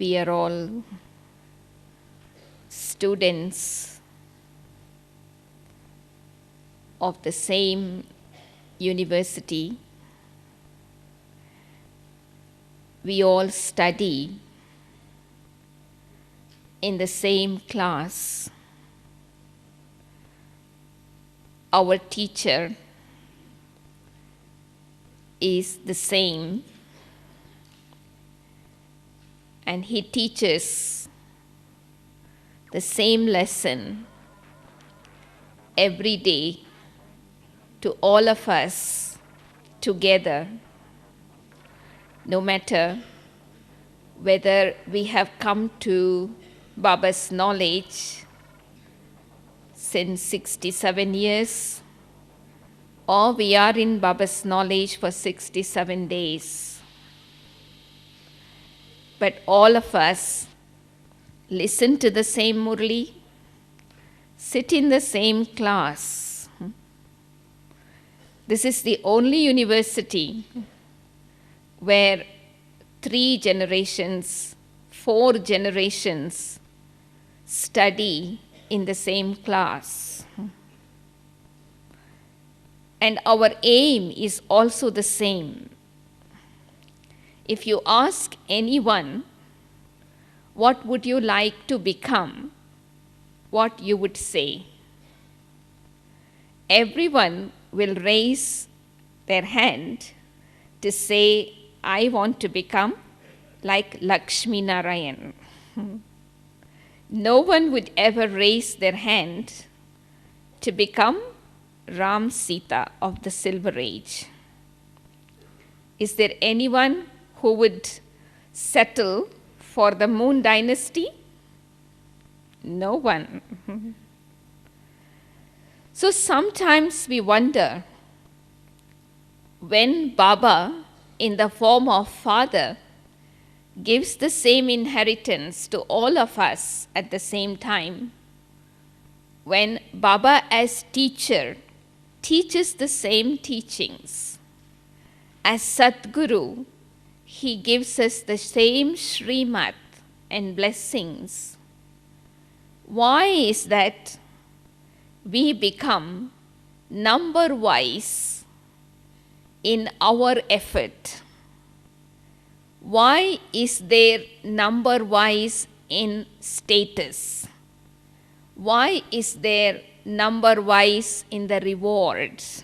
we are all students of the same university. We all study in the same class. Our teacher is the same, and he teaches the same lesson every day to all of us together, no matter whether we have come to Baba's knowledge since 67 years or we are in Baba's knowledge for 67 days. But all of us listen to the same Murli, sit in the same class. This is the only university where 3 generations, 4 generations study in the same class. And our aim is also the same. If you ask anyone, what would you like to become? What you would say? Everyone will raise their hand to say, I want to become like Lakshmi Narayan. No one would ever raise their hand to become Ram Sita of the Silver Age. Is there anyone who would settle for the Moon Dynasty? No one. So sometimes we wonder, when Baba, in the form of Father, gives the same inheritance to all of us at the same time, when Baba as teacher teaches the same teachings, as Sadguru, he gives us the same Srimad and blessings, why is that we become number-wise in our effort? Why is there number-wise in status? Why is there number-wise in the rewards?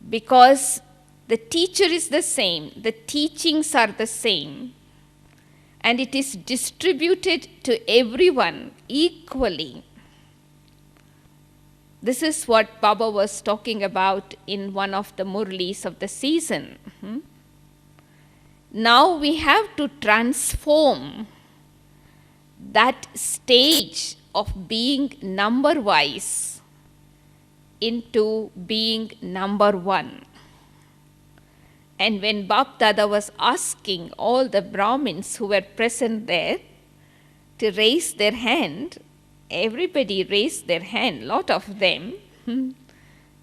Because the teacher is the same, the teachings are the same, and it is distributed to everyone equally. This is what Baba was talking about in one of the Murlis of the season. Now we have to transform that stage of being number-wise into being number one. And when Bap Dada was asking all the Brahmins who were present there to raise their hand, everybody raised their hand, lot of them,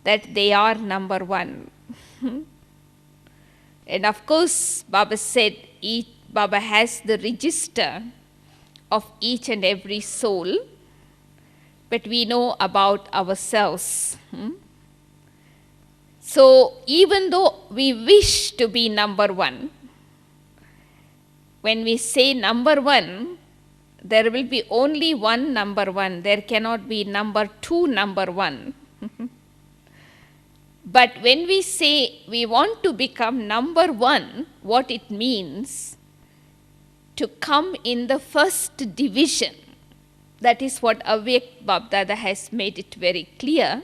that they are number one. And of course, Baba said, Baba has the register of each and every soul, but we know about ourselves. So even though we wish to be number one, when we say number one, there will be only one number one. There cannot be number two, number one. But when we say we want to become number one, what it means to come in the first division. That is what Avyak Babdada has made it very clear.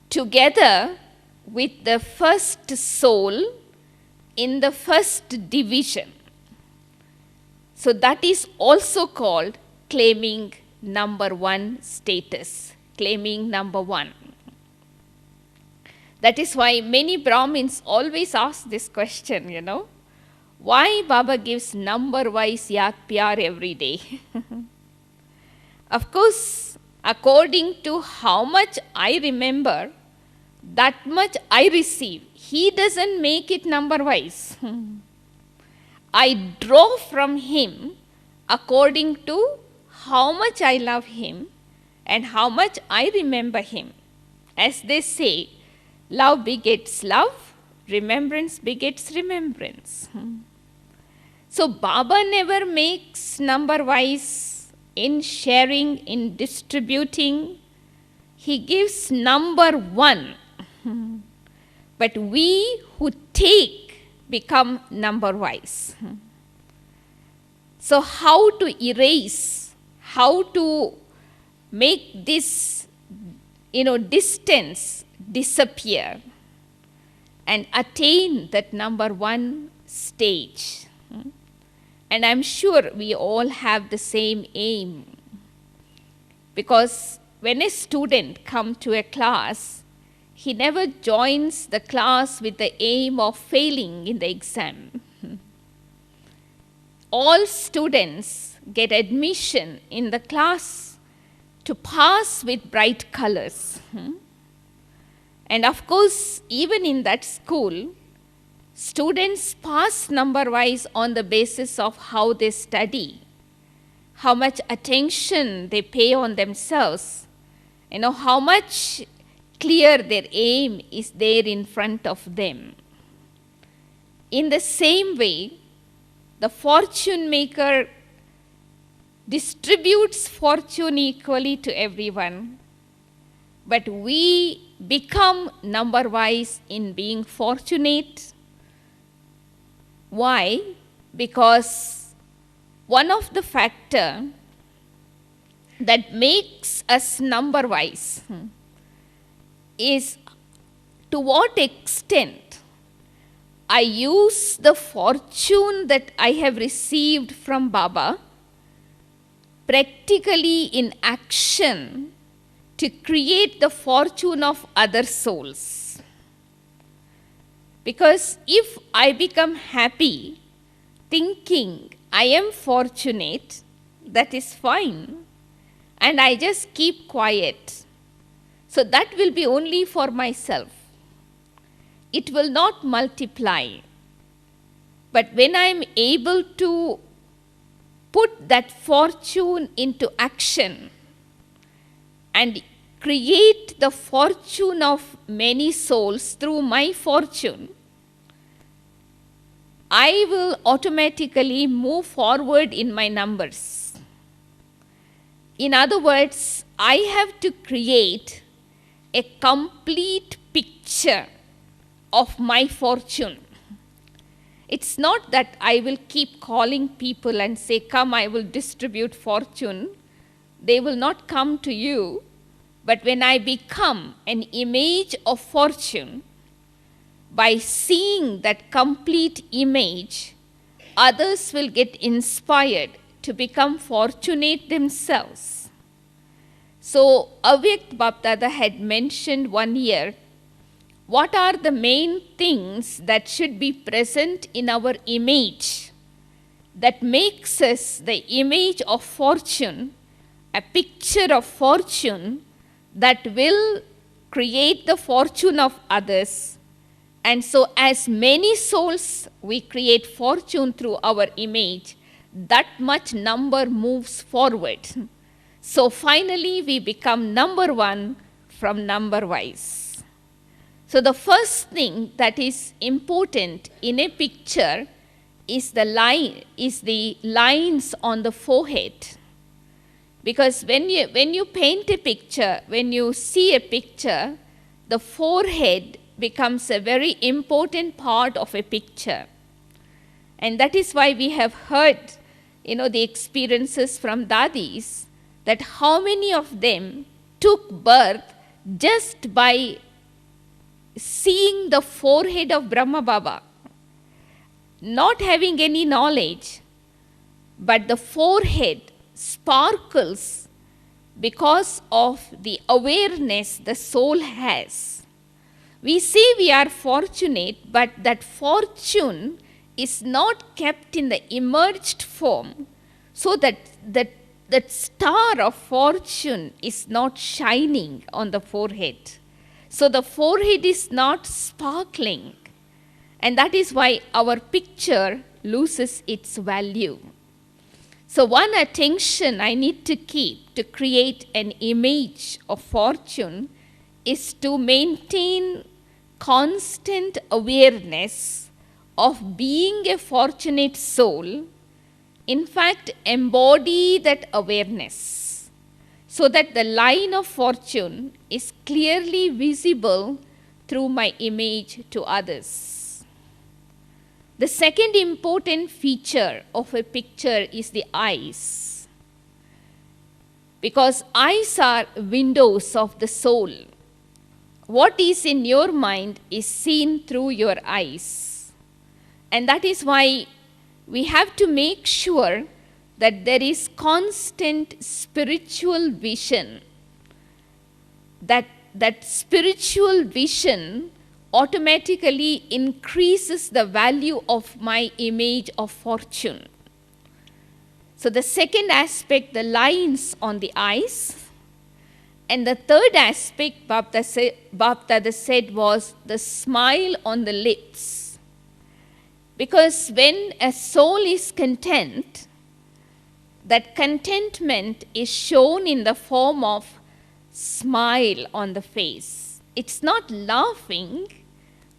Together with the first soul in the first division. So that is also called claiming number one status, claiming number one. That is why many Brahmins always ask this question, why Baba gives number-wise Yad Pyar every day? Of course, according to how much I remember, that much I receive. He doesn't make it number-wise. I draw from him according to how much I love him and how much I remember him. As they say, love begets love, remembrance begets remembrance. So Baba never makes number wise in sharing, in distributing. He gives number one. But we who take become number wise. So how to erase, how to make this, distance disappear and attain that number one stage. And I'm sure we all have the same aim. Because when a student comes to a class, he never joins the class with the aim of failing in the exam. All students get admission in the class to pass with bright colors. And of course, even in that school, students pass number-wise on the basis of how they study, how much attention they pay on themselves, how much clear their aim is there in front of them. In the same way, the fortune maker distributes fortune equally to everyone, but we become number-wise in being fortunate. Why? Because one of the factors that makes us number-wise is to what extent I use the fortune that I have received from Baba practically in action to create the fortune of other souls. Because if I become happy thinking I am fortunate, that is fine, and I just keep quiet. So that will be only for myself. It will not multiply. But when I am able to put that fortune into action and create the fortune of many souls through my fortune, I will automatically move forward in my numbers. In other words, I have to create a complete picture of my fortune. It's not that I will keep calling people and say, come, I will distribute fortune. They will not come to you. But when I become an image of fortune, by seeing that complete image, others will get inspired to become fortunate themselves. So, Avyakt Bapdada had mentioned one year, what are the main things that should be present in our image that makes us the image of fortune, a picture of fortune that will create the fortune of others. And so as many souls we create fortune through our image, that much number moves forward. So finally we become number one from number wise. So the first thing that is important in a picture is the lines on the forehead. Because when you paint a picture, when you see a picture, the forehead becomes a very important part of a picture. And that is why we have heard, the experiences from Dadis, that how many of them took birth just by seeing the forehead of Brahma Baba, not having any knowledge, but the forehead sparkles because of the awareness the soul has. We say we are fortunate, but that fortune is not kept in the emerged form, so that star of fortune is not shining on the forehead. So the forehead is not sparkling. And that is why our picture loses its value. So one attention I need to keep to create an image of fortune is to maintain constant awareness of being a fortunate soul. In fact, embody that awareness so that the line of fortune is clearly visible through my image to others. The second important feature of a picture is the eyes, because eyes are windows of the soul. What is in your mind is seen through your eyes. And that is why we have to make sure that there is constant spiritual vision. That spiritual vision automatically increases the value of my image of fortune. So the second aspect, the lines on the eyes. And the third aspect Bapdada said was the smile on the lips. Because when a soul is content, that contentment is shown in the form of smile on the face. It's not laughing,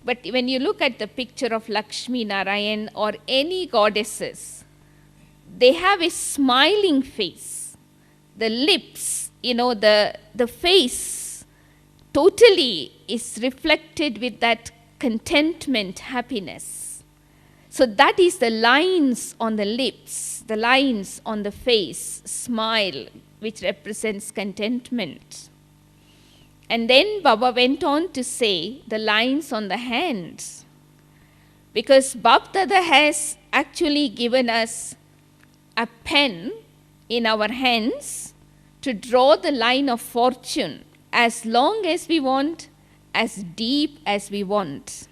but when you look at the picture of Lakshmi Narayan or any goddesses, they have a smiling face. The lips, the face totally is reflected with that contentment, happiness. So that is the lines on the lips, the lines on the face, smile, which represents contentment. And then Baba went on to say the lines on the hands, because Bapdada has actually given us a pen in our hands to draw the line of fortune as long as we want, as deep as we want.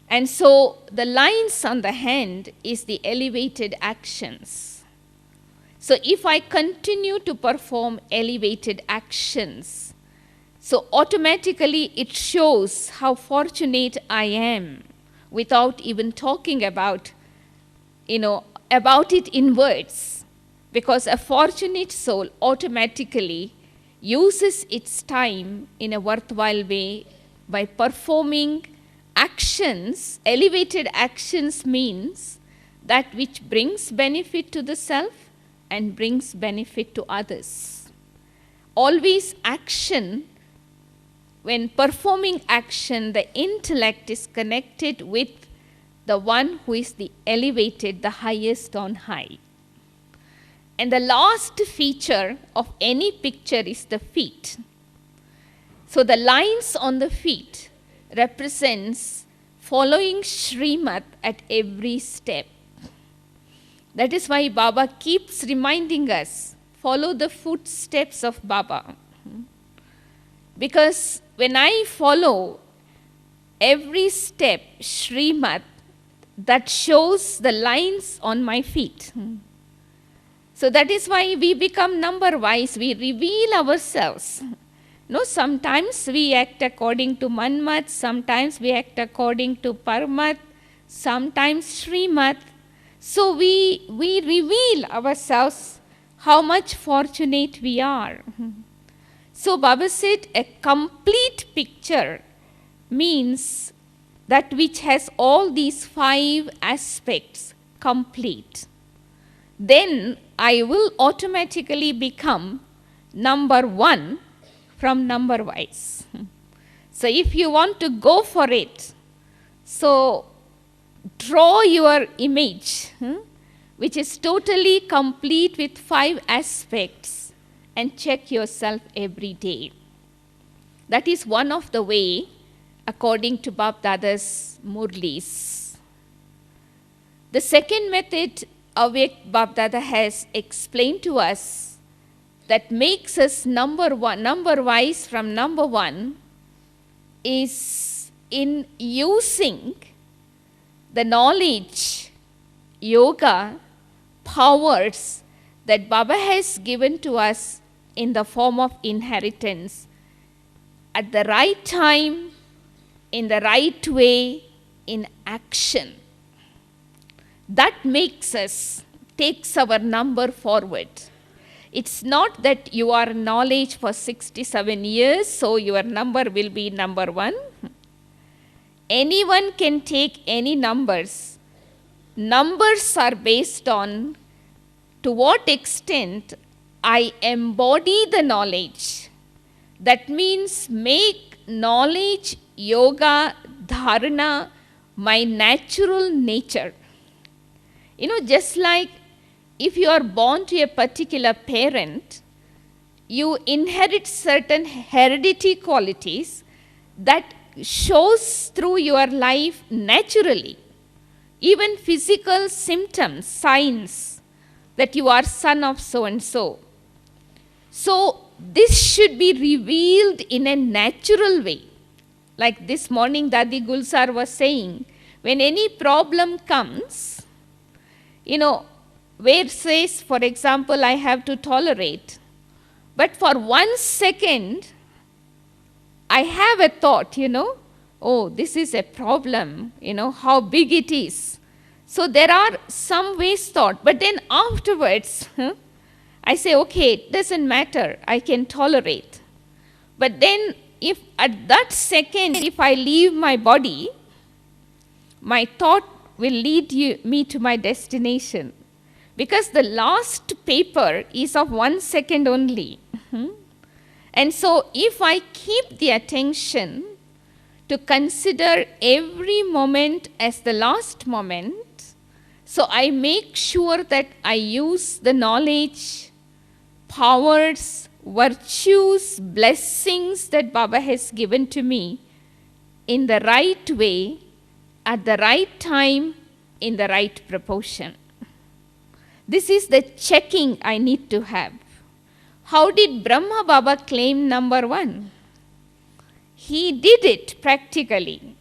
And so the lines on the hand is the elevated actions. So if I continue to perform elevated actions, so automatically it shows how fortunate I am without even talking about it in words. Because a fortunate soul automatically uses its time in a worthwhile way by performing actions. Elevated actions means that which brings benefit to the self and brings benefit to others. Always action, when performing action, the intellect is connected with the one who is the elevated, the highest on high. And the last feature of any picture is the feet. So the lines on the feet represents following Srimad at every step. That is why Baba keeps reminding us, follow the footsteps of Baba. Because when I follow every step Srimad, that shows the lines on my feet. So that is why we become number-wise, we reveal ourselves. Sometimes we act according to Manmat, sometimes we act according to Parmat, sometimes Srimad. So we reveal ourselves how much fortunate we are. So Baba said a complete picture means that which has all these 5 aspects complete. Then I will automatically become number 1 from number wise. So if you want to go for it, so draw your image, which is totally complete with 5 aspects, and check yourself every day. That is one of the way, according to Bapdada's Murlis. The second method Avyak Bapdada has explained to us that makes us number-wise from number 1 is in using the knowledge, yoga, powers that Baba has given to us in the form of inheritance at the right time, in the right way, in action. that takes our number forward. It's not that you are knowledge for 67 years, so your number will be number 1. Anyone can take any numbers. Numbers are based on to what extent I embody the knowledge. That means make knowledge, yoga, dharana, my natural nature. Just like if you are born to a particular parent, you inherit certain heredity qualities that shows through your life naturally. Even physical symptoms, signs that you are son of so and so. So this should be revealed in a natural way. Like this morning Dadi Gulsar was saying, when any problem comes, where says, for example, I have to tolerate, but for 1 second, I have a thought, oh, this is a problem, how big it is. So there are some ways thought, but then afterwards, I say, okay, it doesn't matter, I can tolerate. But then if at that second, if I leave my body, my thought will lead me to my destination. Because the last paper is of 1 second only. And so if I keep the attention to consider every moment as the last moment, so I make sure that I use the knowledge, powers, virtues, blessings that Baba has given to me in the right way, at the right time, in the right proportion. This is the checking I need to have. How did Brahma Baba claim number 1? He did it practically.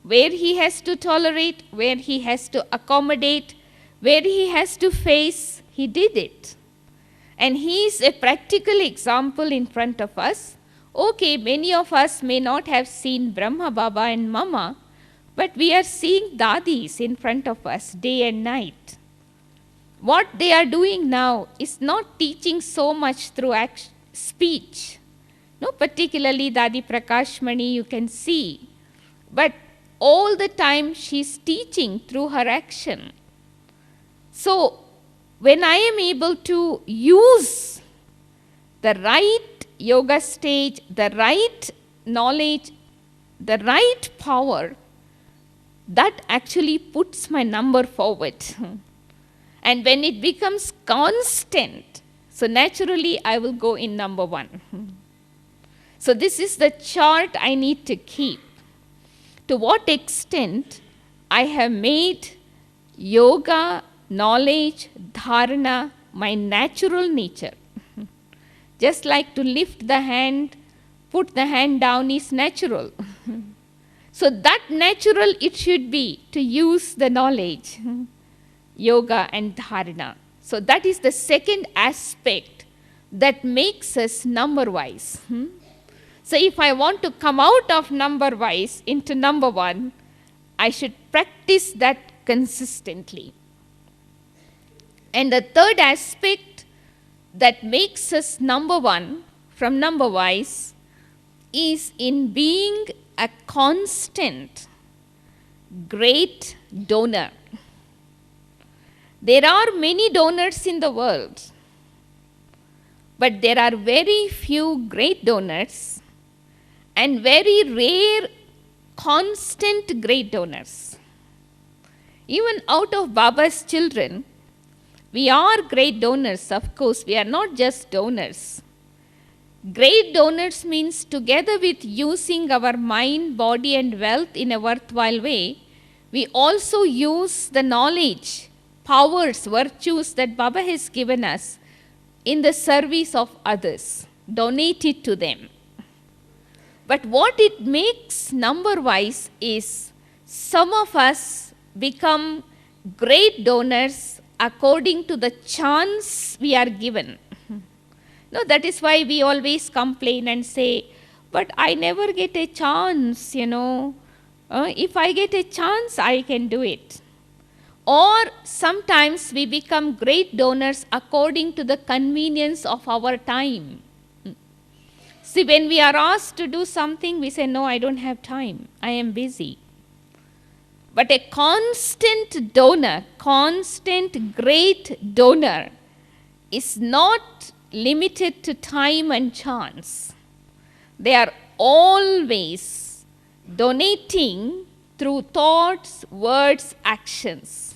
Where he has to tolerate, where he has to accommodate, where he has to face, he did it. And he is a practical example in front of us. Okay, many of us may not have seen Brahma Baba and Mama, but we are seeing Dadis in front of us day and night. What they are doing now is not teaching so much through speech. No, particularly Dadi Prakashmani you can see. But all the time she is teaching through her action. So, when I am able to use the right yoga stage, the right knowledge, the right power, that actually puts my number forward. And when it becomes constant, so naturally I will go in number 1. So this is the chart I need to keep. To what extent I have made yoga, knowledge, dharana, my natural nature. Just like to lift the hand, put the hand down is natural. So that natural it should be to use the knowledge, yoga and dharana. So that is the second aspect that makes us number-wise. So if I want to come out of number-wise into number 1, I should practice that consistently. And the third aspect that makes us number 1 from number-wise is in being a constant, great donor. There are many donors in the world, but there are very few great donors and very rare constant great donors. Even out of Baba's children, we are great donors, of course. We are not just donors. Great donors means together with using our mind, body and wealth in a worthwhile way, we also use the knowledge, powers, virtues that Baba has given us in the service of others. Donate it to them. But what it makes number-wise is some of us become great donors according to the chance we are given. No, that is why we always complain and say, but I never get a chance, If I get a chance, I can do it. Or sometimes we become great donors according to the convenience of our time. See, when we are asked to do something, we say, no, I don't have time. I am busy. But a constant donor, constant great donor, is not limited to time and chance. They are always donating through thoughts, words, actions.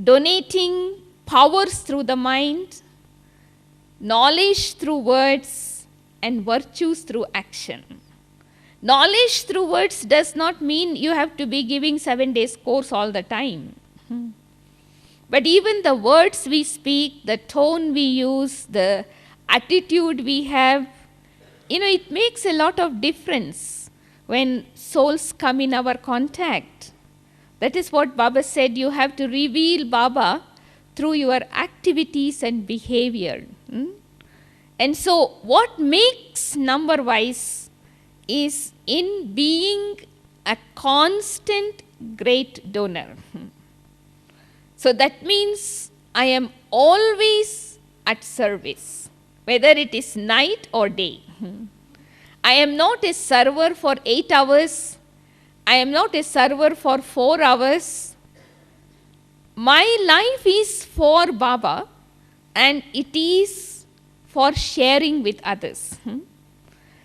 Donating powers through the mind, knowledge through words, and virtues through action. Knowledge through words does not mean you have to be giving 7 days course all the time. But even the words we speak, the tone we use, the attitude we have, it makes a lot of difference when souls come in our contact. That is what Baba said, you have to reveal Baba through your activities and behavior. And so what makes number wise is in being a constant great donor. So that means I am always at service, whether it is night or day. I am not a server for 8 hours. I am not a server for 4 hours. My life is for Baba and it is for sharing with others.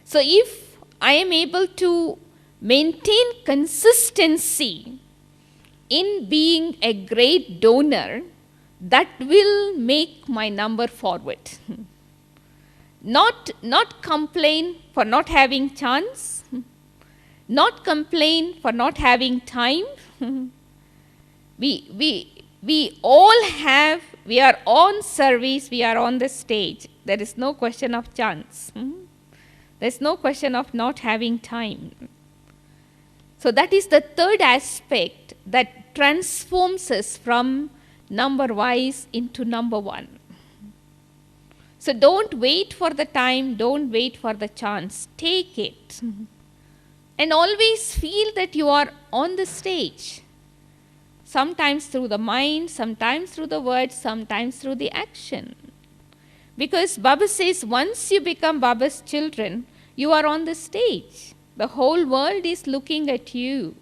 So if I am able to maintain consistency in being a great donor, that will make my number forward. Not complain for not having chance, not complain for not having time. We all have, we are on service, we are on the stage. There is no question of chance. There is no question of not having time. So that is the third aspect that transforms us from number wise into number one. So don't wait for the time, don't wait for the chance. Take it. And always feel that you are on the stage. Sometimes through the mind, sometimes through the words, sometimes through the action. Because Baba says once you become Baba's children, you are on the stage. The whole world is looking at you.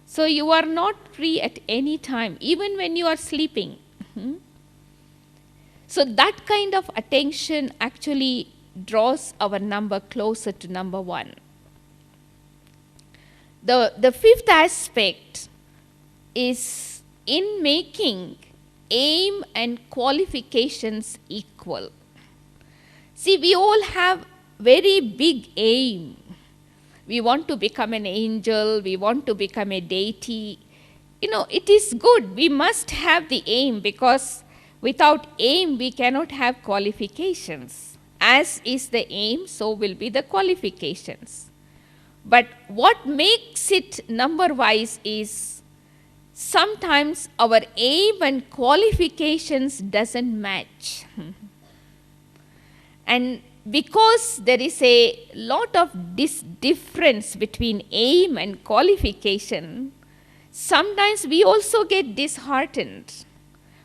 So you are not free at any time, even when you are sleeping. So that kind of attention actually draws our number closer to number one. The fifth aspect is in making aim and qualifications equal. See, we all have very big aim. We want to become an angel, we want to become a deity. It is good. We must have the aim, because without aim we cannot have qualifications. As is the aim, so will be the qualifications. But what makes it number wise is sometimes our aim and qualifications doesn't match. And because there is a lot of difference between aim and qualification, sometimes we also get disheartened,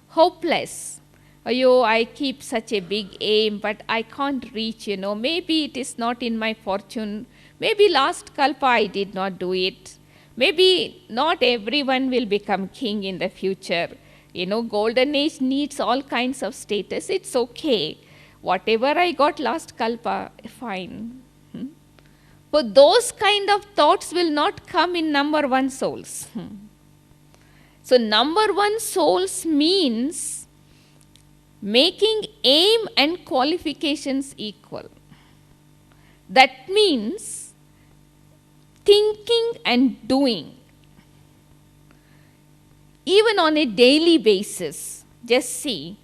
hopeless. I keep such a big aim, but I can't reach, Maybe it is not in my fortune. Maybe last kalpa I did not do it. Maybe not everyone will become king in the future. Golden age needs all kinds of status. It's okay. Whatever I got last kalpa, fine. But those kind of thoughts will not come in number one souls. So number one souls means making aim and qualifications equal. That means thinking and doing. Even on a daily basis, just see,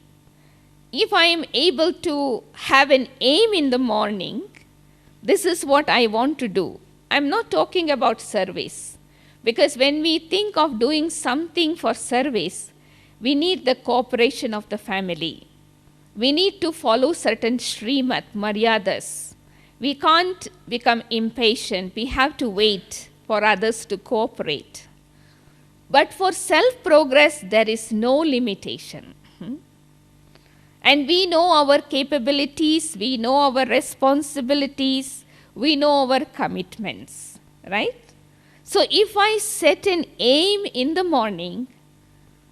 if I am able to have an aim in the morning, this is what I want to do. I'm not talking about service. Because when we think of doing something for service, we need the cooperation of the family. We need to follow certain Srimat, Maryadas. We can't become impatient. We have to wait for others to cooperate. But for self-progress, there is no limitation. And we know our capabilities, we know our responsibilities, we know our commitments, right? So if I set an aim in the morning,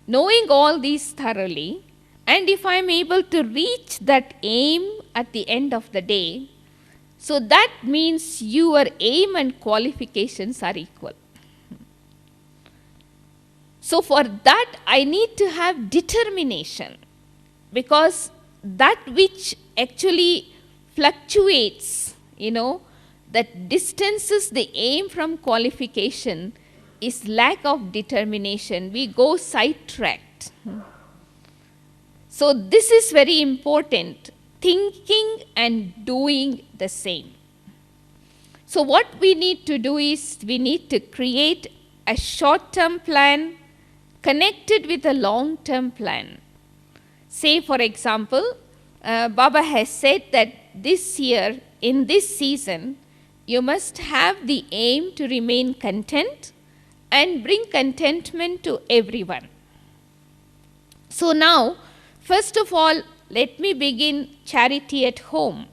knowing all these thoroughly, and if I am able to reach that aim at the end of the day, so that means your aim and qualifications are equal. So for that, I need to have determination, because that which actually fluctuates, that distances the aim from qualification is lack of determination. We go sidetracked. So this is very important, thinking and doing the same. So what we need to do is we need to create a short-term plan connected with a long-term plan. Say, for example, Baba has said that this year, in this season, you must have the aim to remain content and bring contentment to everyone. So now, first of all, let me begin charity at home.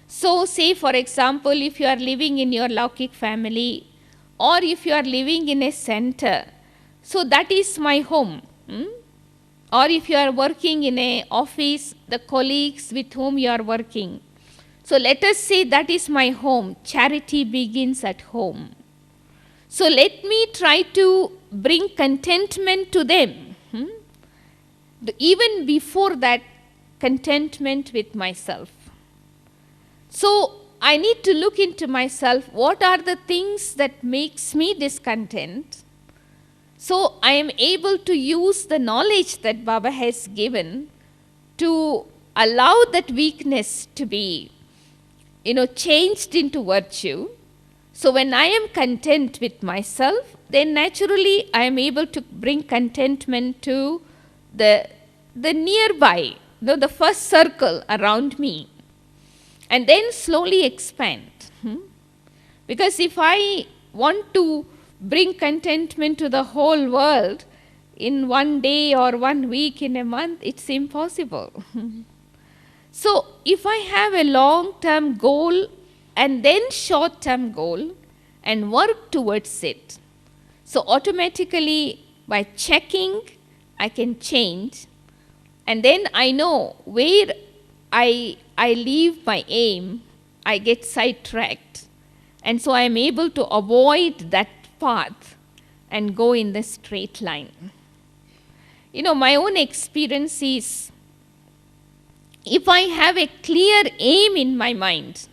So say, for example, if you are living in your Laukik family, or if you are living in a center, so that is my home. Or if you are working in an office, the colleagues with whom you are working. So let us say that is my home. Charity begins at home. So let me try to bring contentment to them. Even before that, contentment with myself. So I need to look into myself. What are the things that makes me discontent? So I am able to use the knowledge that Baba has given to allow that weakness to be, changed into virtue. So when I am content with myself, then naturally I am able to bring contentment to the nearby, the first circle around me, and then slowly expand. Because if I want to bring contentment to the whole world in one day or 1 week, in a month, it's impossible. So if I have a long-term goal and then short-term goal and work towards it, so automatically by checking, I can change, and then I know where I leave my aim, I get sidetracked, and so I am able to avoid that path and go in the straight line. My own experience is, if I have a clear aim in my mind,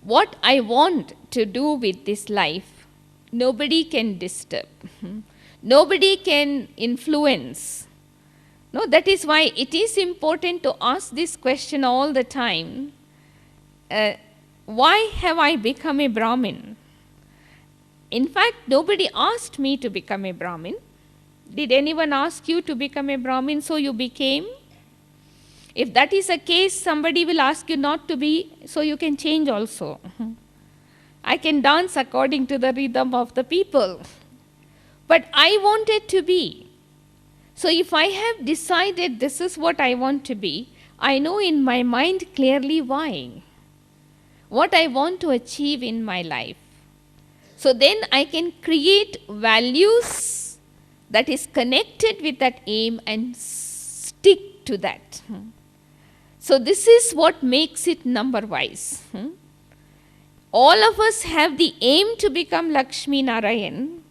what I want to do with this life, nobody can disturb. Nobody can influence. No, that is why it is important to ask this question all the time. Why have I become a Brahmin? In fact, nobody asked me to become a Brahmin. Did anyone ask you to become a Brahmin, so you became? If that is the case, somebody will ask you not to be, so you can change also. I can dance according to the rhythm of the people. But I wanted to be. So if I have decided this is what I want to be, I know in my mind clearly why. What I want to achieve in my life. So then I can create values that is connected with that aim and stick to that. So this is what makes it number-wise. All of us have the aim to become Lakshmi Narayan,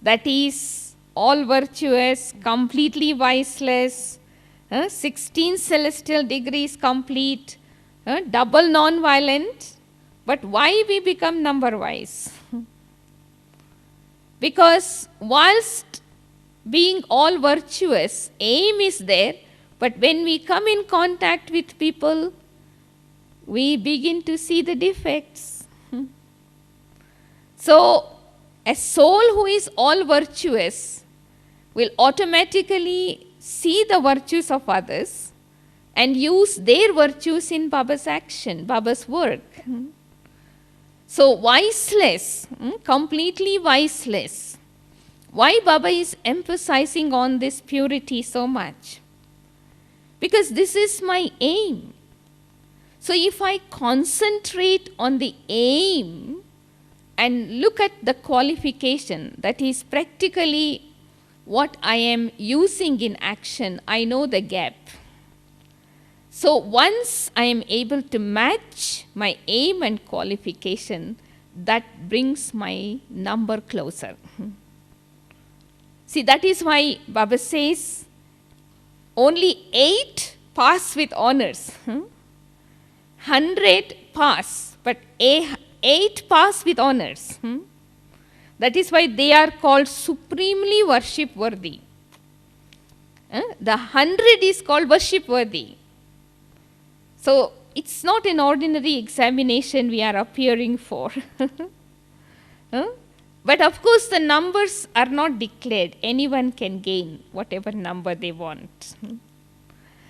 that is all virtuous, completely viceless, 16 celestial degrees complete, double non-violent. But why we become number-wise? Because whilst being all virtuous, aim is there, but when we come in contact with people, we begin to see the defects. So, a soul who is all virtuous will automatically see the virtues of others and use their virtues in Baba's action, Baba's work. So, viceless, completely viceless. Why Baba is emphasizing on this purity so much? Because this is my aim. So if I concentrate on the aim and look at the qualification, that is practically what I am using in action, I know the gap. So once I am able to match my aim and qualification, that brings my number closer. See, that is why Baba says only 8 pass with honors. 100 pass, but 8 pass with honors. That is why they are called supremely worship worthy. The 100 is called worship worthy. So it's not an ordinary examination we are appearing for. But of course the numbers are not declared. Anyone can gain whatever number they want.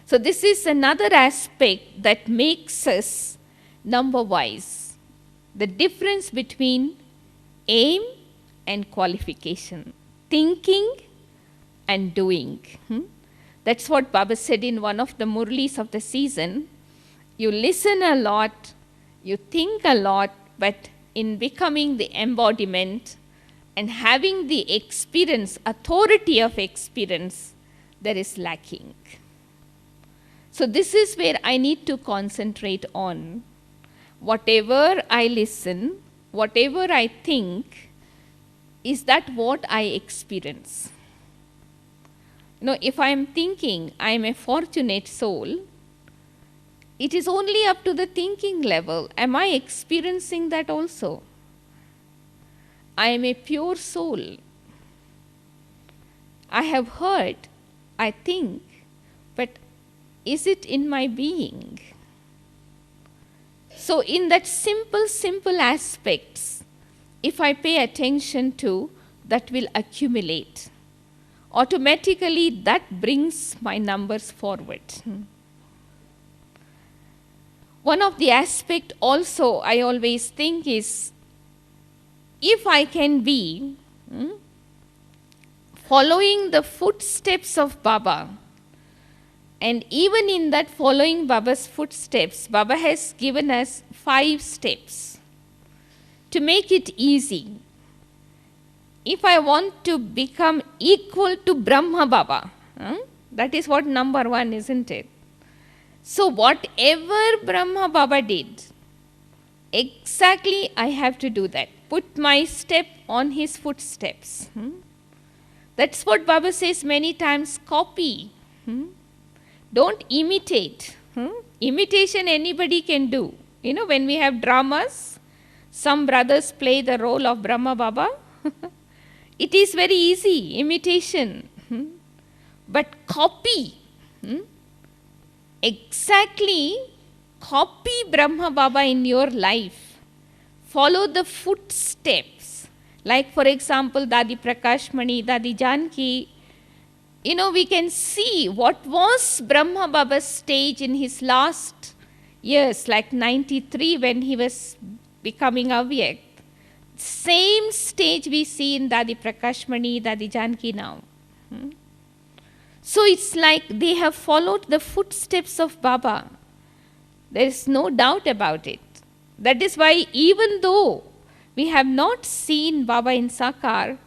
So this is another aspect that makes us number wise. The difference between aim and qualification. Thinking and doing. That's what Baba said in one of the Murlis of the season. You listen a lot, you think a lot, but in becoming the embodiment and having the experience, authority of experience, there is lacking. So this is where I need to concentrate on. Whatever I listen, whatever I think, is that what I experience? If I am thinking I am a fortunate soul, it is only up to the thinking level. Am I experiencing that also? I am a pure soul. I have heard, I think, but is it in my being? So in that simple aspects, if I pay attention to, that will accumulate. Automatically that brings my numbers forward. One of the aspects also I always think is, if I can be following the footsteps of Baba, and even in that following Baba's footsteps, Baba has given us 5 steps to make it easy. If I want to become equal to Brahma Baba, that is what number 1, isn't it? So whatever Brahma Baba did, exactly I have to do that. Put my step on his footsteps. That's what Baba says many times, copy. Don't imitate. Imitation anybody can do. When we have dramas, some brothers play the role of Brahma Baba. It is very easy, imitation. But copy. Exactly copy Brahma Baba in your life. Follow the footsteps. Like for example, Dadi Prakashmani, Dadi Janki. We can see what was Brahma Baba's stage in his last years, like 93 when he was becoming Avyak. Same stage we see in Dadi Prakashmani, Dadi Janki now. So it's like they have followed the footsteps of Baba. There is no doubt about it. That is why even though we have not seen Baba in Sakar,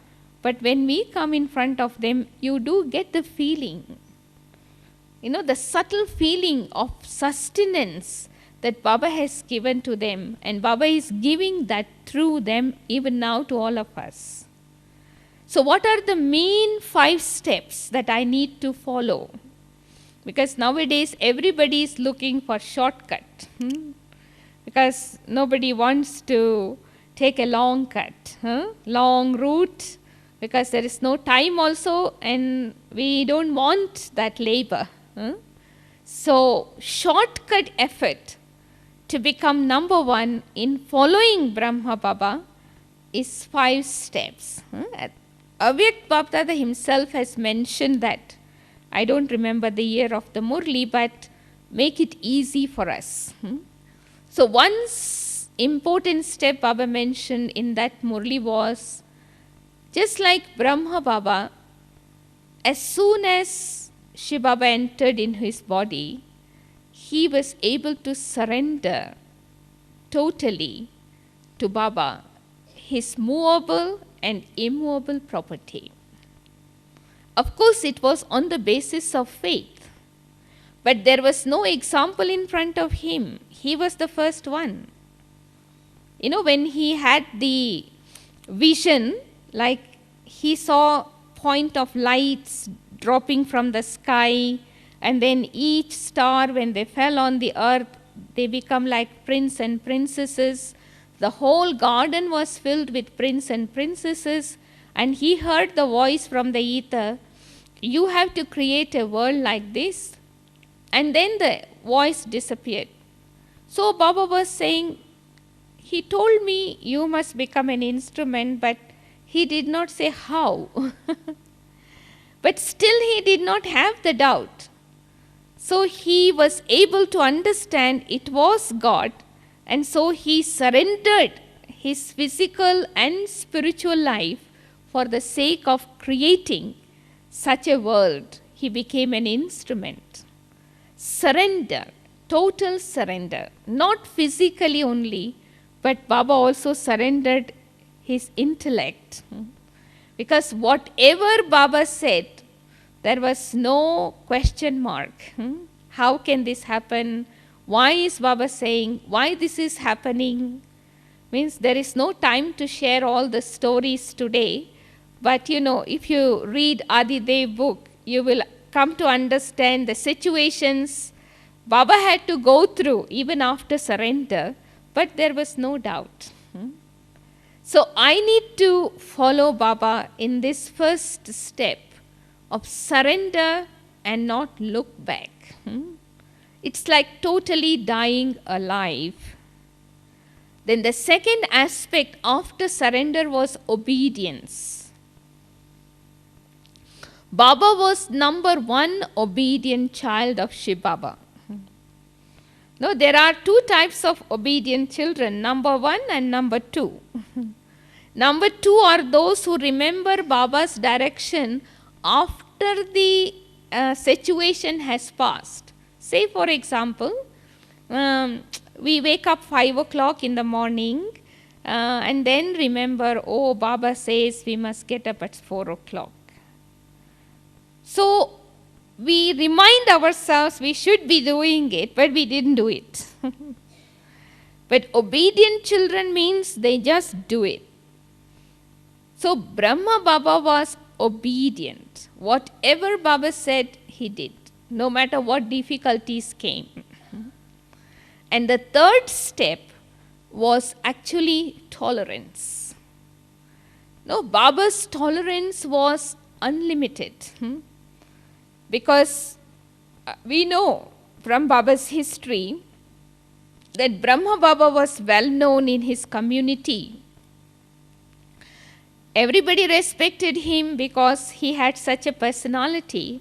but when we come in front of them, you do get the feeling, the subtle feeling of sustenance that Baba has given to them, and Baba is giving that through them even now to all of us. So what are the main 5 steps that I need to follow? Because nowadays everybody is looking for shortcut. Because nobody wants to take a long cut, long route, because there is no time also and we don't want that labor. So shortcut effort to become number 1 in following Brahma Baba is 5 steps. Avyak Bapdada himself has mentioned that. I don't remember the year of the Murli, but make it easy for us. So one important step Baba mentioned in that Murli was Just like Brahma Baba, as soon as Shiv Baba entered in his body, he was able to surrender totally to Baba his movable and immovable property. Of course, it was on the basis of faith, but there was no example in front of him. He was the first one. When he had the vision, like he saw point of lights dropping from the sky, and then each star, when they fell on the earth, they become like prince and princesses. The whole garden was filled with prince and princesses, and he heard the voice from the ether, "You have to create a world like this." And then the voice disappeared. So Baba was saying, he told me you must become an instrument, but he did not say how. But still he did not have the doubt. So he was able to understand it was God, and so he surrendered his physical and spiritual life for the sake of creating such a world. He became an instrument. Surrender, total surrender, not physically only, but Baba also surrendered his intellect. Because whatever Baba said, there was no question mark. How can this happen? Why is Baba saying? Why this is happening? Means there is no time to share all the stories today. But if you read Adidev book, you will come to understand the situations Baba had to go through even after surrender, but there was no doubt. So I need to follow Baba in this first step of surrender and not look back. It's like totally dying alive. Then the second aspect after surrender was obedience. Baba was number one obedient child of Shiv Baba. No, there are two types of obedient children, number one and number two. Number two are those who remember Baba's direction after the situation has passed. Say, for example, we wake up 5 o'clock in the morning and then remember, oh, Baba says we must get up at 4 o'clock. So we remind ourselves we should be doing it, but we didn't do it. But obedient children means they just do it. So Brahma Baba was obedient. Whatever Baba said, he did, no matter what difficulties came. And the third step was actually tolerance. No, Baba's tolerance was unlimited. Because we know from Baba's history that Brahma Baba was well known in his community. Everybody respected him because he had such a personality.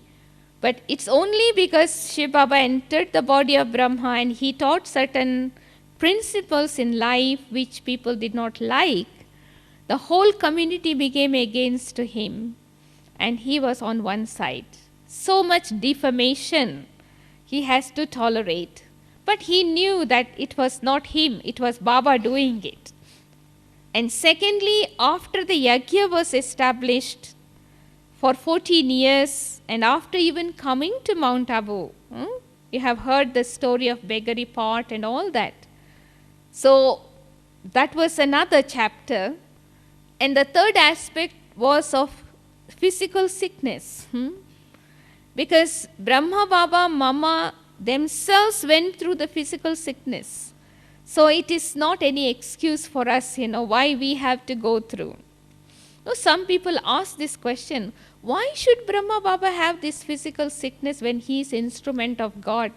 But it's only because Shiv Baba entered the body of Brahma and he taught certain principles in life which people did not like, the whole community became against him and he was on one side. So much defamation he has to tolerate. But he knew that it was not him, it was Baba doing it. And secondly, after the yajna was established for 14 years, and after even coming to Mount Abu, you have heard the story of Begari pot and all that. So that was another chapter. And the third aspect was of physical sickness. Because Brahma Baba, Mama themselves went through the physical sickness. So it is not any excuse for us, why we have to go through. No, some people ask this question, why should Brahma Baba have this physical sickness when he is instrument of God?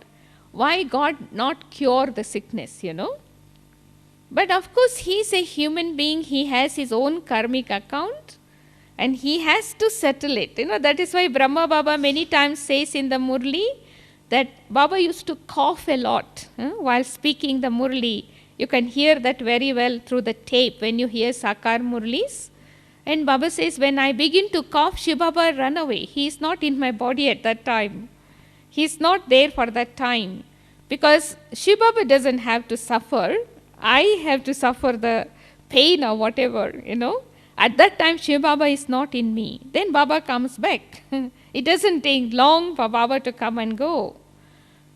Why God not cure the sickness, But of course, he is a human being, he has his own karmic account and he has to settle it. That is why Brahma Baba many times says in the Murli that Baba used to cough a lot while speaking the Murli. You can hear that very well through the tape when you hear Sakar Murlis. And Baba says, when I begin to cough, Shiv Baba run away. He is not in my body at that time. He is not there for that time. Because Shiv Baba doesn't have to suffer. I have to suffer the pain or whatever, At that time, Shiv Baba is not in me. Then Baba comes back. It doesn't take long for Baba to come and go.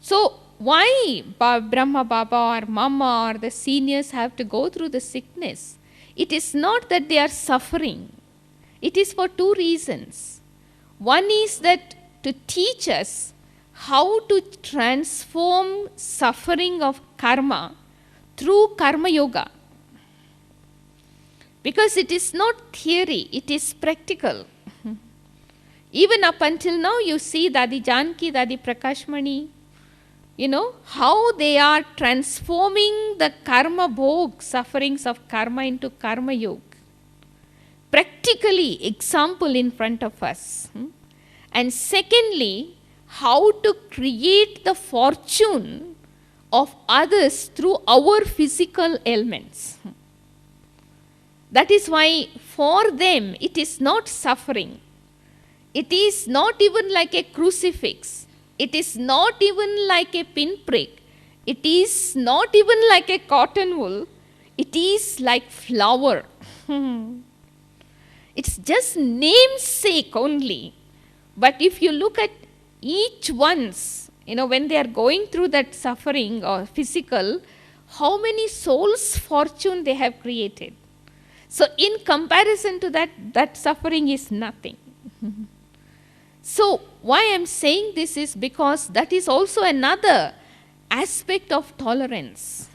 So, why Brahma Baba or Mama or the seniors have to go through the sickness? It is not that they are suffering. It is for two reasons. One is that to teach us how to transform suffering of karma through karma yoga. Because it is not theory, it is practical. Even up until now, you see Dadi Janki, Dadi Prakashmani, how they are transforming the karma bhog, sufferings of karma, into karma yoga. Practically, example in front of us. And secondly, how to create the fortune of others through our physical ailments. That is why for them it is not suffering. It is not even like a crucifix. It is not even like a pinprick. It is not even like a cotton wool. It is like flower. It's just namesake only. But if you look at each one's, when they are going through that suffering or physical, how many souls' fortune they have created. So in comparison to that suffering is nothing. So why I am saying this is because that is also another aspect of tolerance.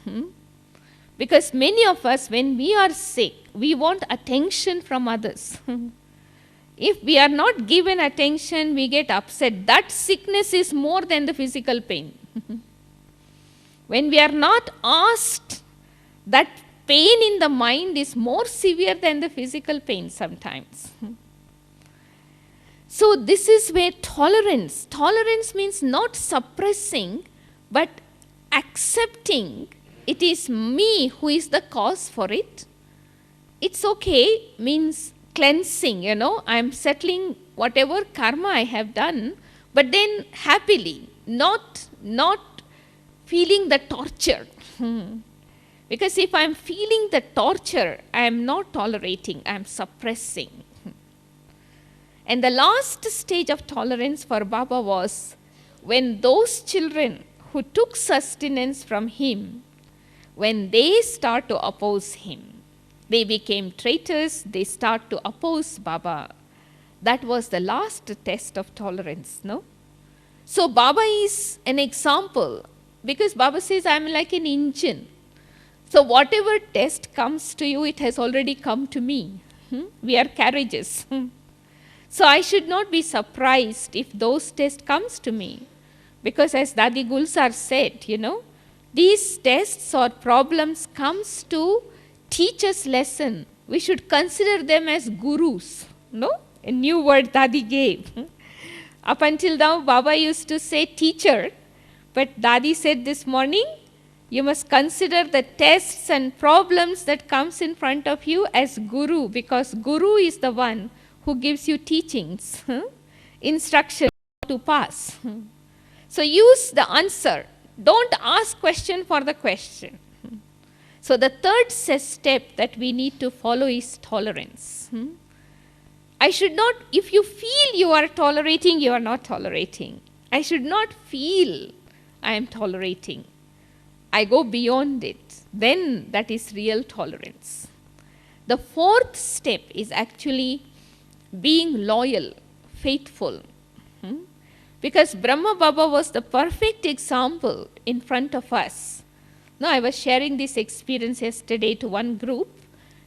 Because many of us, when we are sick, we want attention from others. If we are not given attention, we get upset. That sickness is more than the physical pain. When we are not asked, that pain in the mind is more severe than the physical pain sometimes. So this is where tolerance means not suppressing, but accepting it is me who is the cause for it. It's okay means cleansing, I am settling whatever karma I have done, but then happily, not feeling the torture. Because if I am feeling the torture, I am not tolerating, I am suppressing. And the last stage of tolerance for Baba was when those children who took sustenance from him, when they start to oppose him, they became traitors, they start to oppose Baba. That was the last test of tolerance, no? So Baba is an example, because Baba says, I am like an engine. So whatever test comes to you, it has already come to me. We are carriages. So I should not be surprised if those tests comes to me. Because as Dadi Gulsar said, these tests or problems comes to teach us lesson. We should consider them as gurus. No? A new word Dadi gave. Up until now, Baba used to say teacher. But Dadi said this morning, you must consider the tests and problems that comes in front of you as guru. Because guru is the one who gives you teachings, instruction to pass. So use the answer. Don't ask question for the question. So the third step that we need to follow is tolerance. I should not, if you feel you are tolerating, you are not tolerating. I should not feel I am tolerating. I go beyond it. Then that is real tolerance. The fourth step is actually being loyal, faithful. Because Brahma Baba was the perfect example in front of us. Now, I was sharing this experience yesterday to one group.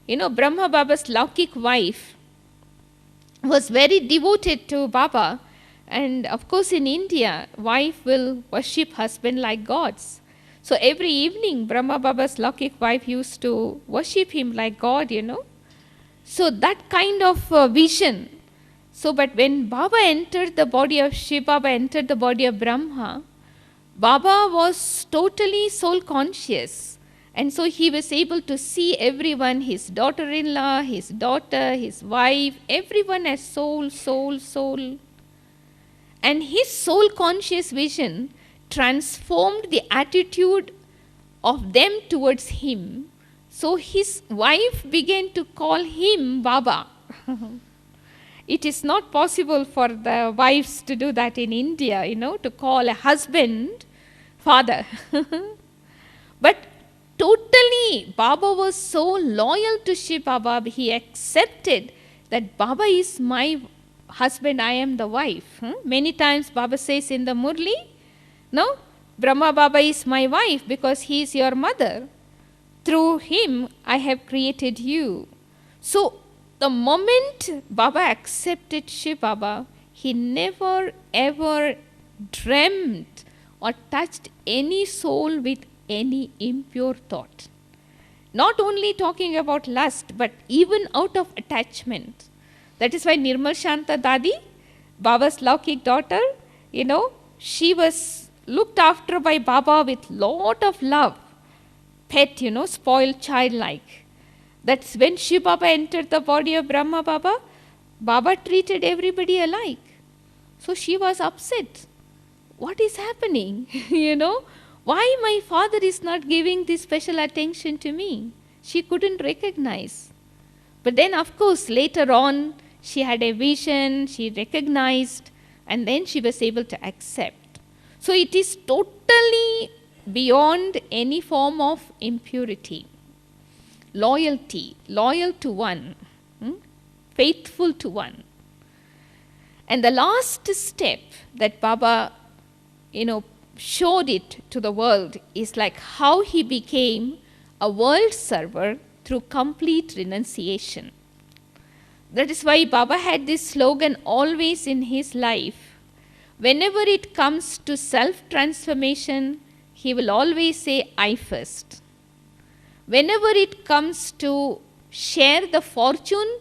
Brahma Baba's Laukik wife was very devoted to Baba. And of course, in India, wife will worship husband like gods. So every evening, Brahma Baba's Laukik wife used to worship him like God, So that kind of vision. So, but when Baba entered the body of Shiv, Baba entered the body of Brahma, Baba was totally soul conscious. And so he was able to see everyone, his daughter-in-law, his daughter, his wife, everyone as soul, soul, soul. And his soul conscious vision transformed the attitude of them towards him. So his wife began to call him Baba. It is not possible for the wives to do that in India, to call a husband father. But totally, Baba was so loyal to Shiv Baba, he accepted that Baba is my husband, I am the wife. Many times Baba says in the Murli, no, Brahma Baba is my wife because he is your mother. Through him, I have created you. So, the moment Baba accepted Shiv Baba, he never ever dreamt or touched any soul with any impure thought. Not only talking about lust, but even out of attachment. That is why Nirmal Shanta Dadi, Baba's Laukik daughter, she was looked after by Baba with lot of love. Pet, spoiled child like. That's when Shiv Baba entered the body of Brahma Baba, Baba treated everybody alike. So she was upset. What is happening? Why my father is not giving this special attention to me? She couldn't recognize. But then, of course, later on, she had a vision, she recognized, and then she was able to accept. So it is totally beyond any form of impurity. Loyalty, loyal to one, faithful to one. And the last step that Baba, showed it to the world is like how he became a world server through complete renunciation. That is why Baba had this slogan always in his life. Whenever it comes to self-transformation, he will always say, I first. Whenever it comes to share the fortune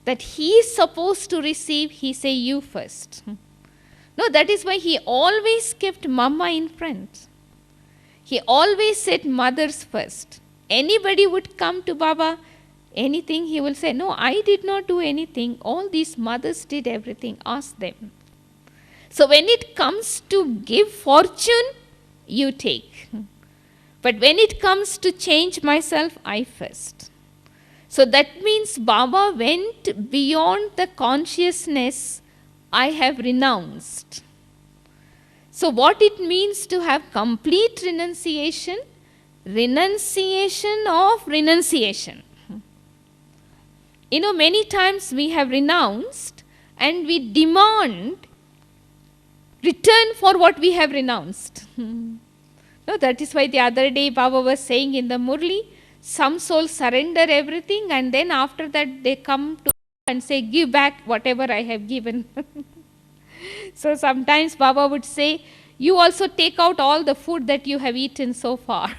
that he is supposed to receive, he say, you first. No, that is why he always kept Mama in front. He always said mothers first. Anybody would come to Baba, anything, he will say, no, I did not do anything. All these mothers did everything. Ask them. So when it comes to give fortune, you take. But when it comes to change myself, I first. So that means Baba went beyond the consciousness, I have renounced. So what it means to have complete renunciation? Renunciation of renunciation. Many times we have renounced and we demand return for what we have renounced. No, that is why the other day Baba was saying in the Murli, some souls surrender everything and then after that they come to and say, give back whatever I have given. So sometimes Baba would say, you also take out all the food that you have eaten so far.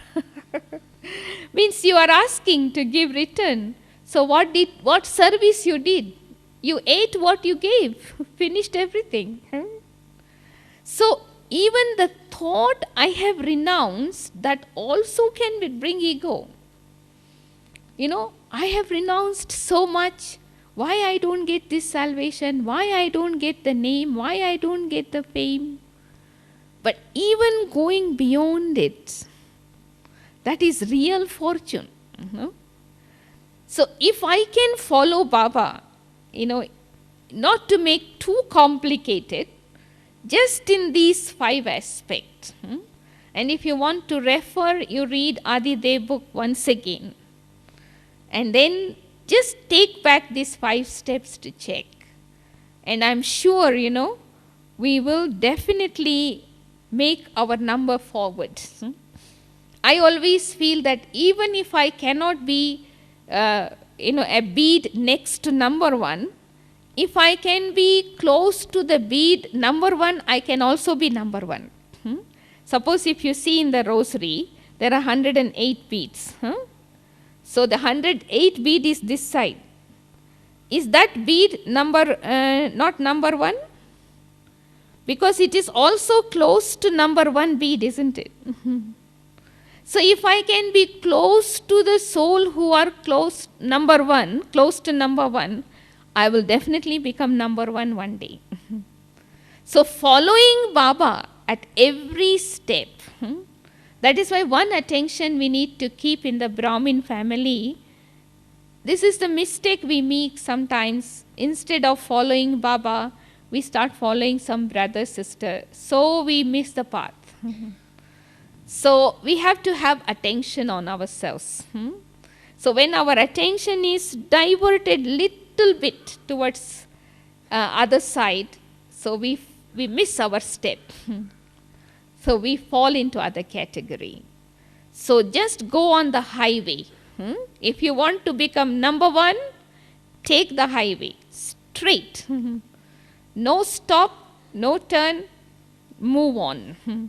Means you are asking to give return. So what service you did? You ate what you gave, finished everything. So even the thought I have renounced, that also can bring ego. I have renounced so much. Why I don't get this salvation? Why I don't get the name? Why I don't get the fame? But even going beyond it, that is real fortune. So if I can follow Baba, not to make too complicated, just in these 5 aspects. And if you want to refer, you read Adi Dev book once again. And then just take back these 5 steps to check. And I'm sure, we will definitely make our number forward. I always feel that even if I cannot be, a bead next to number 1, if I can be close to the bead number 1, I can also be number 1. Suppose if you see in the rosary, there are 108 beads. So the 108 bead is this side. Is that bead not number 1? Because it is also close to number 1 bead, isn't it? So if I can be close to the soul who are close to number one, I will definitely become number one day. So following Baba at every step, that is why one attention we need to keep in the Brahmin family. This is the mistake we make sometimes. Instead of following Baba, we start following some brother, sister. So we miss the path. So we have to have attention on ourselves. So when our attention is diverted little bit towards other side, so we miss our step. So we fall into other category. So just go on the highway. If you want to become number one, take the highway straight. No stop, no turn, move on.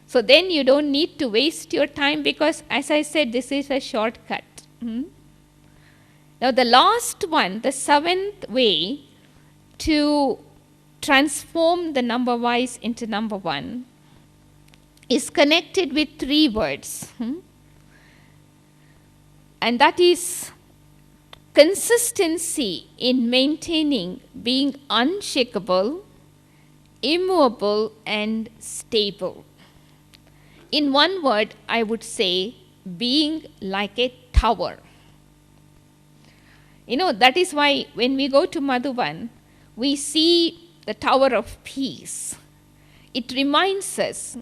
So then you don't need to waste your time, because as I said, this is a shortcut. Now the last one, the seventh way to transform the number wise into number one, is connected with 3 words. And that is consistency in maintaining being unshakable, immovable, and stable. In one word, I would say being like a tower. That is why when we go to Madhuban, we see the Tower of Peace. It reminds us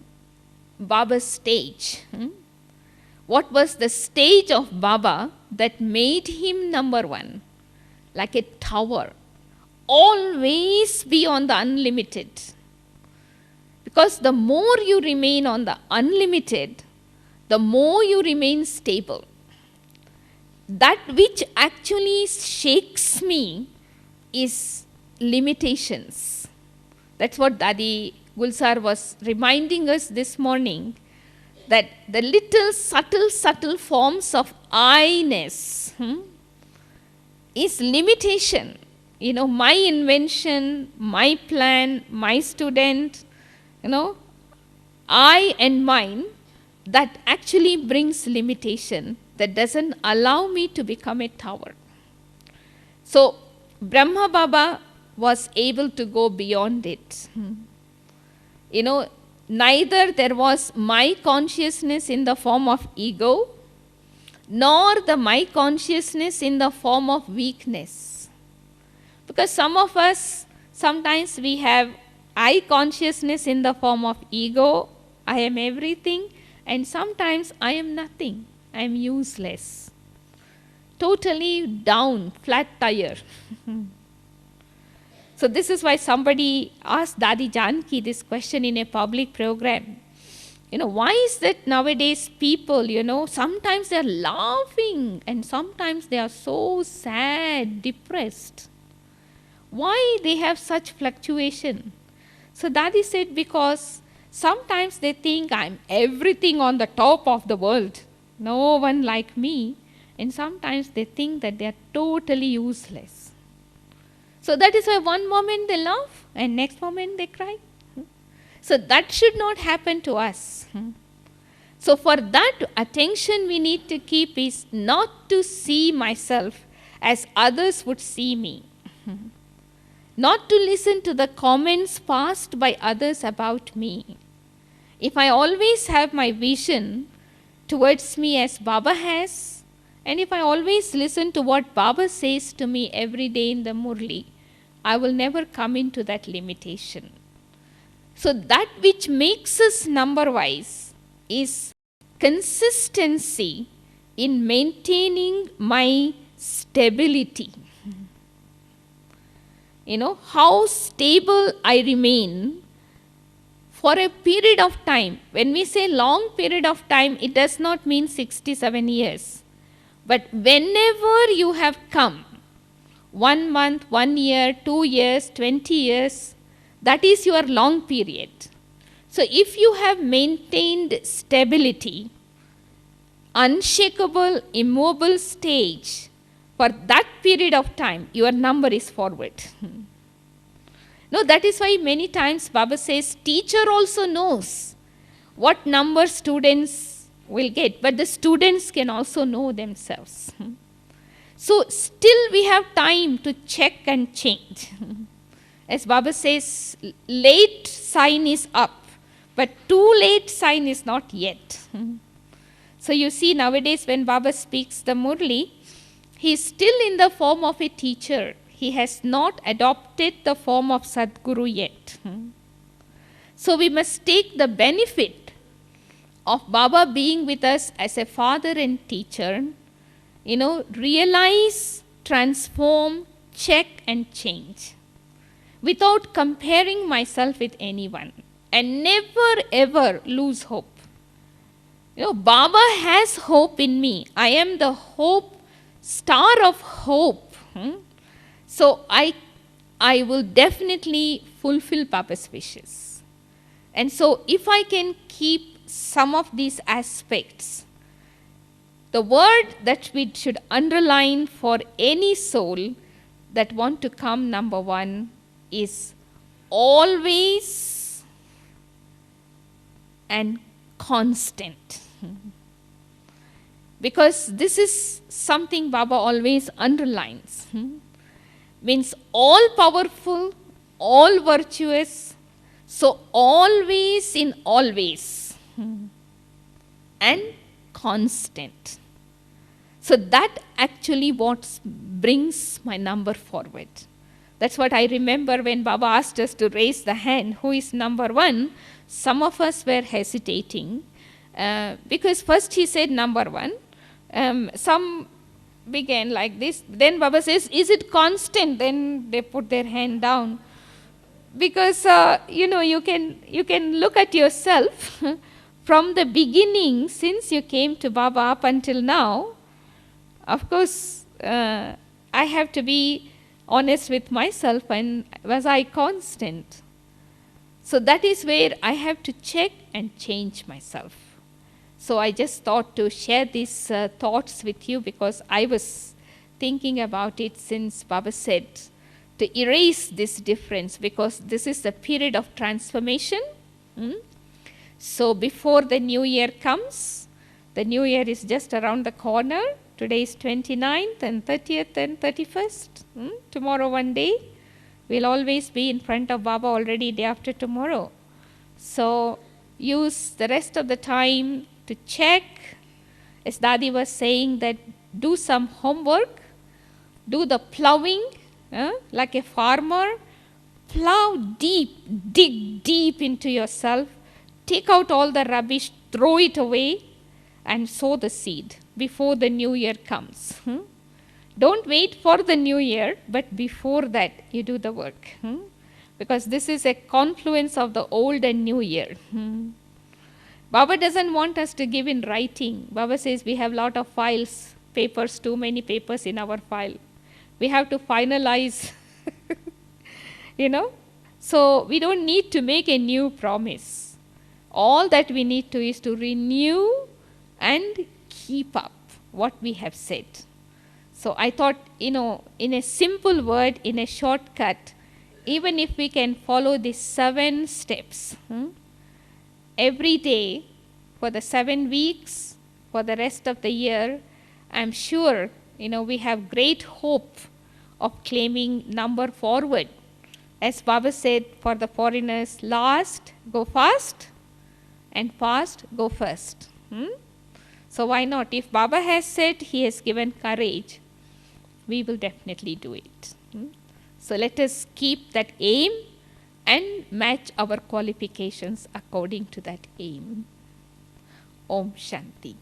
Baba's stage. What was the stage of Baba that made him number one? Like a tower. Always be on the unlimited. Because the more you remain on the unlimited, the more you remain stable. That which actually shakes me is limitations. That's what Dadi Gulsar was reminding us this morning, that the little subtle forms of I-ness is limitation. My invention, my plan, my student, I and mine, that actually brings limitation, that doesn't allow me to become a tower. So Brahma Baba was able to go beyond it. Neither there was my consciousness in the form of ego, nor the my consciousness in the form of weakness. Because some of us, sometimes we have I consciousness in the form of ego, I am everything, and sometimes I am nothing, I am useless. Totally down, flat tire. So this is why somebody asked Dadi Janki this question in a public program. Why is that nowadays people, sometimes they are laughing and sometimes they are so sad, depressed. Why they have such fluctuation? So Dadi said, because sometimes they think I'm everything on the top of the world, no one like me, and sometimes they think that they are totally useless. So that is why one moment they laugh and next moment they cry. So that should not happen to us. So for that, attention we need to keep is not to see myself as others would see me. Not to listen to the comments passed by others about me. If I always have my vision towards me as Baba has, and if I always listen to what Baba says to me every day in the Murli, I will never come into that limitation. So that which makes us number-wise is consistency in maintaining my stability. How stable I remain for a period of time. When we say long period of time, it does not mean 67 years. But whenever you have come, 1 month, 1 year, 2 years, 20 years, that is your long period. So if you have maintained stability, unshakable, immovable stage for that period of time, your number is forward. No, that is why many times Baba says, teacher also knows what number students will get, but the students can also know themselves. So still we have time to check and change. As Baba says, late sign is up, but too late sign is not yet. So you see, nowadays when Baba speaks the Murli, he is still in the form of a teacher. He has not adopted the form of Sadguru yet. So we must take the benefit of Baba being with us as a father and teacher, realize, transform, check and change without comparing myself with anyone, and never ever lose hope. Baba has hope in me. I am the hope, star of hope. So I will definitely fulfill Baba's wishes. And so if I can keep some of these aspects, the word that we should underline for any soul that want to come, number one, is always and constant. Because this is something Baba always underlines. Means all powerful, all virtuous, so always in always. And constant. So that actually what brings my number forward. That's what I remember when Baba asked us to raise the hand, who is number one. Some of us were hesitating because first he said number one. Some began like this. Then Baba says, is it constant? Then they put their hand down. Because, you can look at yourself from the beginning, since you came to Baba up until now. Of course, I have to be honest with myself, and was I constant? So that is where I have to check and change myself. So I just thought to share these thoughts with you, because I was thinking about it since Baba said to erase this difference, because this is the period of transformation. So before the new year comes, the new year is just around the corner. Today is 29th and 30th and 31st. Tomorrow one day. We'll always be in front of Baba already day after tomorrow. So use the rest of the time to check. As Dadi was saying, that do some homework, do the plowing, like a farmer. Plow deep, dig deep into yourself, take out all the rubbish, throw it away, and sow the seed before the new year comes. Don't wait for the new year, but before that you do the work. Because this is a confluence of the old and new year. Baba doesn't want us to give in writing. Baba says we have a lot of files, papers, too many papers in our file. We have to finalize, So we don't need to make a new promise. All that we need to is to renew and keep up what we have said. So I thought, in a simple word, in a shortcut, even if we can follow these 7 steps, every day for the 7 weeks, for the rest of the year, I'm sure, we have great hope of claiming number forward. As Baba said for the foreigners, last, go fast, and fast, go first. So why not? If Baba has said, he has given courage, we will definitely do it. So let us keep that aim and match our qualifications according to that aim. Om Shanti.